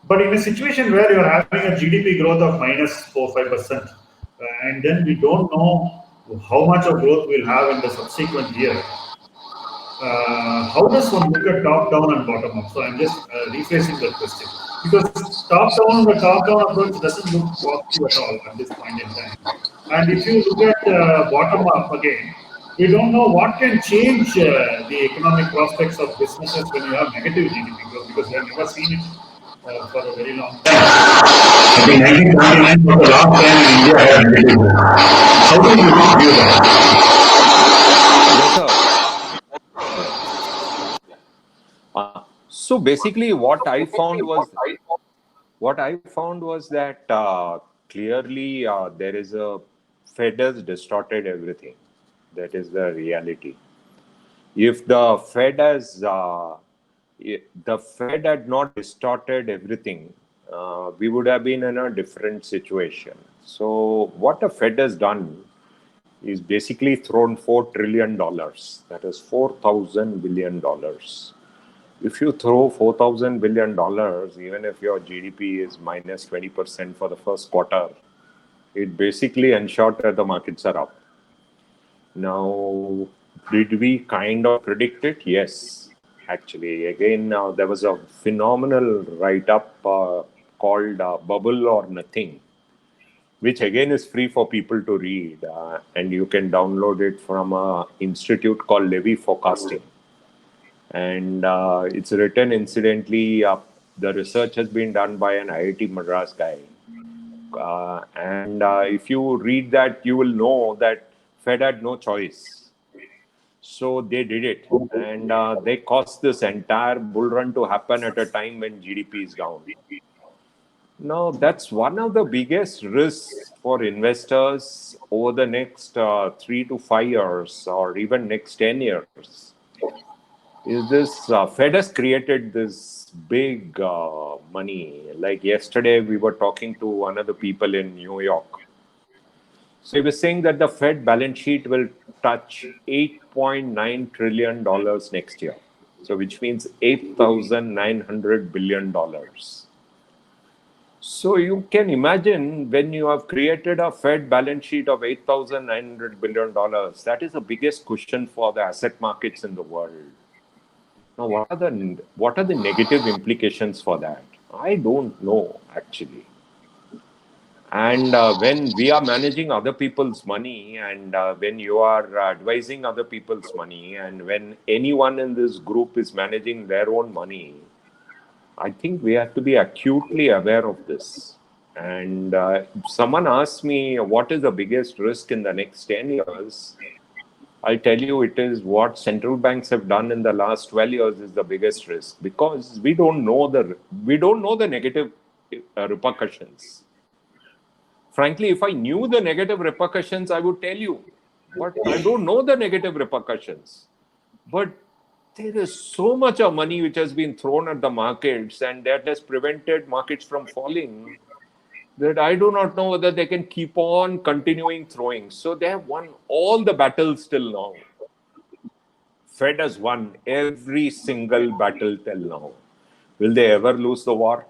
But in a situation where you're having a GDP growth of minus 4-5%, and then we don't know how much of growth we'll have in the subsequent year, how does one look at top down and bottom up? So I'm just rephrasing that question because the top down approach doesn't look positive at all at this point in time. And if you look at bottom up again, we don't know what can change the economic prospects of businesses when you have negative GDP growth because we have never seen it for a very long time. I think 1979 was the last time India had negative growth. How do you view that? Yes, sir. Yeah. So basically, what I found was that clearly there is a Fed has distorted everything. That is the reality. If the Fed had not distorted everything, we would have been in a different situation. So what the Fed has done is basically thrown $4 trillion. That is $4,000 billion. If you throw $4,000 billion, even if your GDP is minus 20% for the first quarter, it basically ensures that the markets are up. Now, did we kind of predict it? Yes, actually. Again, there was a phenomenal write-up called Bubble or Nothing, which again is free for people to read, and you can download it from an institute called Levy Forecasting. And it's written, incidentally, the research has been done by an IIT Madras guy. And if you read that, you will know that Fed had no choice. So they did it. And they caused this entire bull run to happen at a time when GDP is down. Now, that's one of the biggest risks for investors over the next 3 to 5 years or even next 10 years. Is this Fed has created this big money. Like yesterday, we were talking to one of the people in New York. So he was saying that the Fed balance sheet will touch $8.9 trillion next year. So which means $8,900 billion. So you can imagine when you have created a Fed balance sheet of $8,900 billion, that is the biggest cushion for the asset markets in the world. Now, what are the negative implications for that? I don't know actually. And when we are managing other people's money, and when you are advising other people's money, and when anyone in this group is managing their own money, I think we have to be acutely aware of this. And if someone asks me what is the biggest risk in the next 10 years, I'll tell you it is what central banks have done in the last 12 years is the biggest risk because we don't know the negative repercussions. Frankly, if I knew the negative repercussions, I would tell you, but I don't know the negative repercussions. But there is so much of money which has been thrown at the markets and that has prevented markets from falling that I do not know whether they can keep on continuing throwing. So they have won all the battles till now. Fed has won every single battle till now. Will they ever lose the war?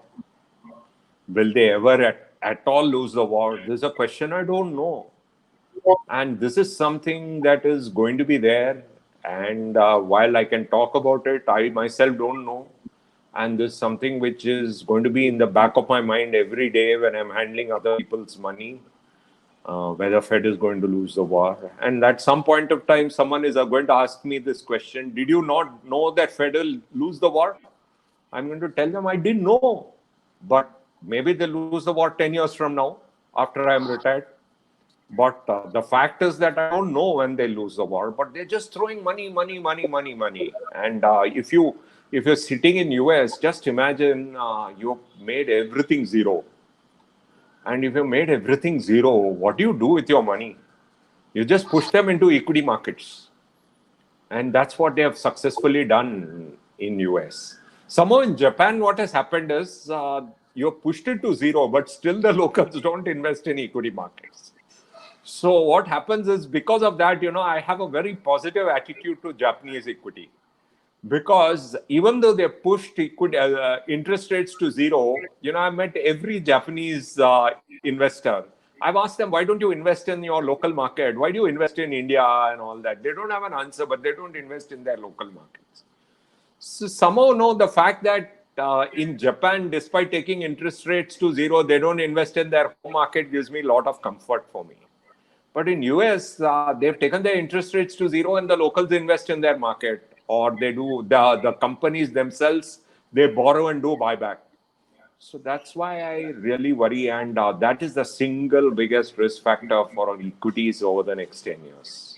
Will they ever at all lose the war? This is a question I don't know. And this is something that is going to be there. And while I can talk about it, I myself don't know. And this is something which is going to be in the back of my mind every day when I'm handling other people's money, whether Fed is going to lose the war. And at some point of time, someone is going to ask me this question: did you not know that Fed will lose the war? I'm going to tell them I didn't know, but maybe they'll lose the war 10 years from now after I'm retired. But the fact is that I don't know when they lose the war, but they're just throwing money, money, money, money, money. And if you're sitting in US, just imagine you made everything zero. And if you made everything zero, what do you do with your money? You just push them into equity markets. And that's what they have successfully done in US. Somehow in Japan, what has happened is you have pushed it to zero, but still the locals don't invest in equity markets. So what happens is because of that, I have a very positive attitude to Japanese equity. Because even though they pushed interest rates to zero, I met every Japanese investor. I've asked them, why don't you invest in your local market? Why do you invest in India and all that? They don't have an answer, but they don't invest in their local markets. So somehow, no, the fact that in Japan, despite taking interest rates to zero, they don't invest in their home market gives me a lot of comfort for me. But in US, they've taken their interest rates to zero, and the locals invest in their market, or they do the companies themselves. They borrow and do buyback. So that's why I really worry, and that is the single biggest risk factor for equities over the next 10 years.